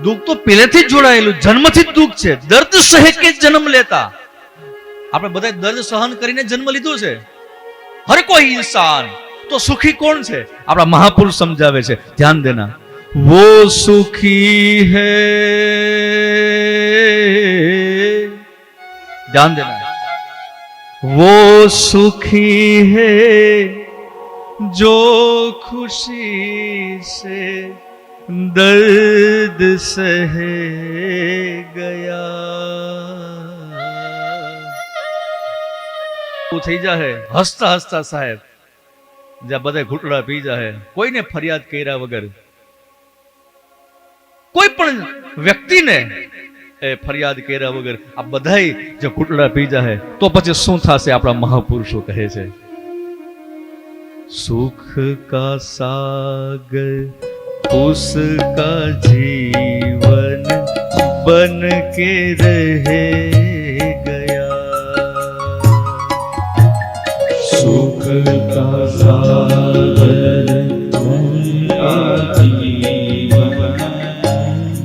દુઃખ તો પહેલેથી જ જોડાયેલું, જન્મથી જ દુઃખ છે. દર્દ સહે કે જન્મ લેતા. આપણે બધા દર્દ સહન કરીને જન્મ લીધો છે. હર કોઈ ઇન્સાન. તો સુખી કોણ છે? આપણા મહાપુરુષ સમજાવે છે, ધ્યાન દેના. वो सुखी है, ध्यान देना, वो सुखी है जो खुशी से दर्द सहे ગયા. થઈ જાય હસતા હસતા સાહેબ, જ્યાં બધા ઘૂંટડા પી જાય, કોઈને ફરિયાદ કર્યા વગર, કોઈ પણ વ્યક્તિને ફરિયાદ કર્યા વગર આ બધાય જો ઘૂંટડા પી જાય તો પછી શું થશે? આપણા મહાપુરુષો કહે છે, સુખ કા સાગર उसका जीवन बन के रहे गया. सुख का सागर उसका जीवन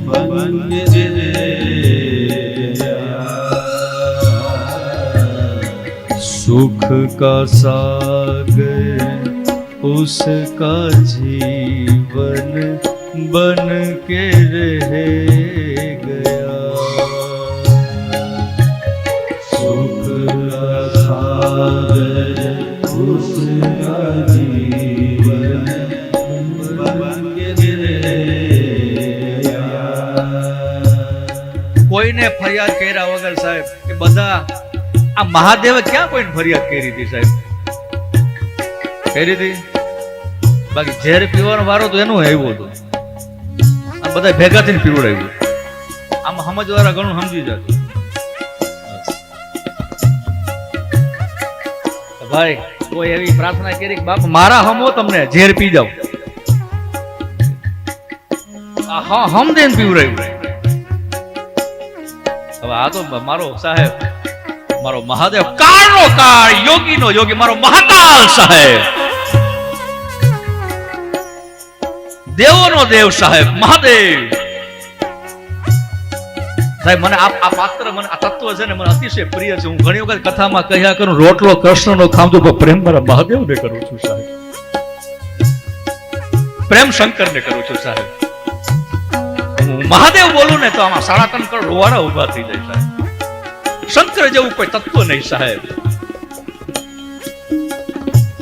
बन के रहे गया. सुख का सागर उसका जीवन बन के रह गया. सुख का सागर उसका जीवन बन के रह गया. કોઈને ફરિયાદ કર્યા વગર સાહેબ એ બધા આ મહાદેવે ક્યાં કોઈને ફરિયાદ કરી હતી સાહેબ? કરી હતી? બાકી ઝેર પીવાનો વારો તો એનું આવ્યો હતો, આ બધા ભેગા થઈને પીવડાવ્યું. આમ સમજવાળા ઘણું સમજી જતું. ભાઈ કોઈ એવી પ્રાર્થના કરી કે બાપ મારા હમો તમને ઝેર પી જાવ, હા હમ દેન પીવડાવ્યું. હવે આ તો મારો સાહેબ, મારો મહાદેવ, કાળનો કાળ, યોગીનો યોગી, મારો મહાકાલ સાહેબ, દેવોનો દેવ સાહેબ મહાદેવ સાહેબ. મને આ પાત્ર, મને આ તત્વ છે ને મને અતિશય પ્રિય છે. હું ઘણી વખત કથામાં કહ્યા કરું, રોટલો કૃષ્ણનો ખામ તો પ્રેમ મારા મહાદેવને કરું છું સાહેબ, પ્રેમ શંકરને કરું છું સાહેબ. હું મહાદેવ બોલું ને તો આમાં 3.5 કરોડ રોવાડા ઉભા થઈ જાય સાહેબ. શંકર જેવું કોઈ તત્વ નહીં સાહેબ.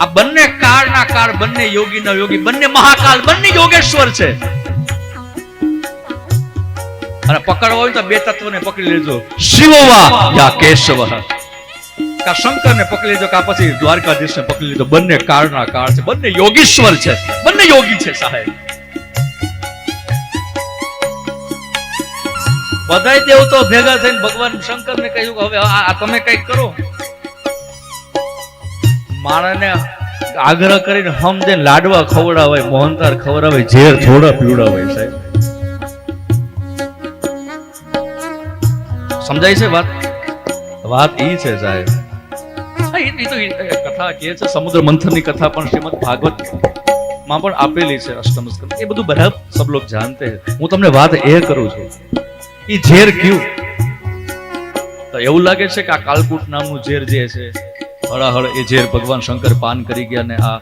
આ બંને કાળના કાળ, બંને યોગીના યોગી, બંને મહાકાલ, બંને યોગેશ્વર છે. અને પકડવા હોય તો બે તત્વને પકડી લેજો, શિવવા યા કેશવ. કા શંકરને પકડી લેજો, કા પછી દ્વારકાધીશને પકડી લેજો. બંને કાળના કાળ છે, બંને યોગીશ્વર છે, બંને યોગી છે સાહેબ. બધાય દેવતો ભેગા થઈને ભગવાન શંકરને કહ્યું કે હવે આ તમે કઈક કરો. માણસને આગ્રહ કરીને હમ દે લાડવા ખવડાવે, મોહનથાળ ખવડાવે, ઝેર થોડા પીવડાવે સાહેબ. સમજાય છે વાત? વાત ઈ છે સાહેબ. એ તો કથા કે છે, સમુદ્ર મંથનની કથા પણ શ્રીમદ ભાગવત માં પણ આપેલી છે, અષ્ટમ સ્કંદ. એ બધું બરાબર સબ લોગ જાણતે હૈ. હું તમને વાત એ કરું છું, ઈ ઝેર ક્યું? તો એવું લાગે છે કે આ કાલકૂટ નામનું ઝેર જે છે, હળાહળ એ ઝેર ભગવાન શંકર પાન કરી ગયા ને આ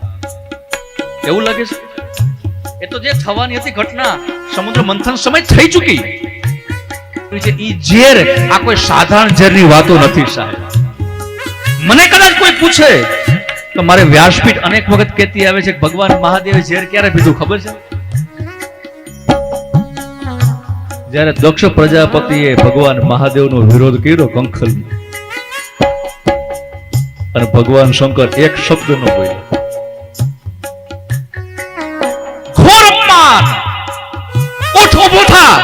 એવું લાગે છે? એ તો જે થવાની હતી ઘટના, સમુદ્ર મંથન સમય થઈ ચૂકી છે. ઈ ઝેર આ કોઈ સાધારણ ઝેરની વાતો નથી સાહેબ. મને કદાચ કોઈ પૂછે તો મારે વ્યાસપીઠ અનેક વખત કહેતી આવે છે કે ભગવાન મહાદેવે ઝેર ક્યારે પીધું ખબર છે? જ્યારે દક્ષ પ્રજાપતિએ ભગવાન મહાદેવનો વિરોધ કર્યો કંખલ, અને ભગવાન શંકર એક શબ્દ ન બોલ્યો. ઘોર અપમાન! ઉઠ ઊભો થા!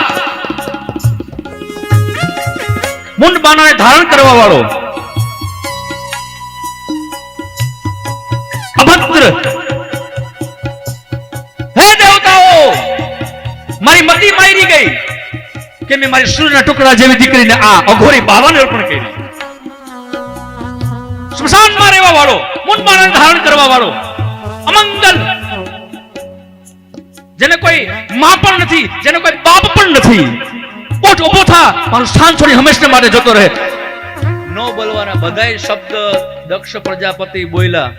મુંડ બાણાને ધારણ કરવા વાળો, અભદ્ર! હે દેવતાઓ, મારી મતી મારી ગઈ કે મેં મારી સૂર્યના ટુકડા જેવી દીકરીને આ અઘોરી બાવાને અર્પણ કરી. સ્મશાનમાં રહેવા વાળો, મુંડ બાણાને ધારણ કરવા વાળો, અમંગલ! જેને કોઈ માં પણ નથી, જેને કોઈ બાપ પણ નથી, ઉઠ ઊભો થા, મારું સ્થાન છોડી હંમેશા માટે જતો રહે. ન બોલવાના બધાય શબ્દ દક્ષ પ્રજાપતિ બોલ્યા,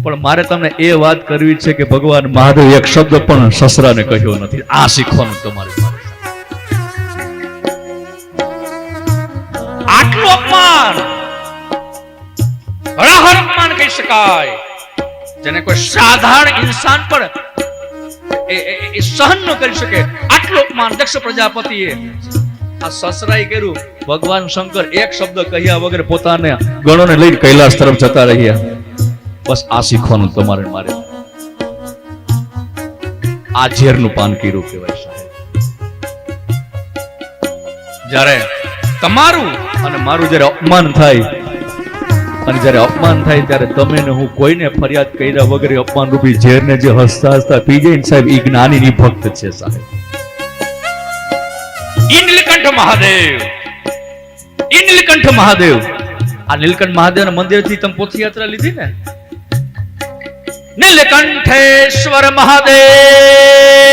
પણ મારે તમને એ વાત કરવી છે કે ભગવાન મહાદેવ એક શબ્દ પણ સસરાને કહ્યો નથી. આ શીખવાનું તમારે. આટલું અપમાન, હળાહળ અપમાન કહી શકાય, જેને કોઈ સાધારણ ઇન્સાન પણ એ સહન ન કરી શકે. આટલું અપમાન દક્ષ પ્રજાપતિએ આ સસરાએ કર્યું. ભગવાન શંકર એક શબ્દ કહ્યા વગર પોતાને ગણોને લઈને કૈલાસ તરફ જતા રહ્યા. બસ આ શીખવાનું તમારે મારે. આ ઝેરનું પાન કર્યું કહેવાય સાહેબ. જ્યારે તમારું અને મારું જ્યારે અપમાન થાય, અને જ્યારે અપમાન થાય ત્યારે તમે ને હું કોઈને ફરિયાદ કર્યા વગર અપમાન રૂપી ઝેરને જે હસતા હસતા પી જાય ને સાહેબ, એ જ્ઞાનીની ભક્ત છે સાહેબ. ઈ નીલકંઠ મહાદેવ, ઈ નીલકંઠ મહાદેવ. આ નીલકંઠ મહાદેવના મંદિરથી તમે પોથયાત્રા લીધી ને, નીલકંઠેશ્વર મહાદેવ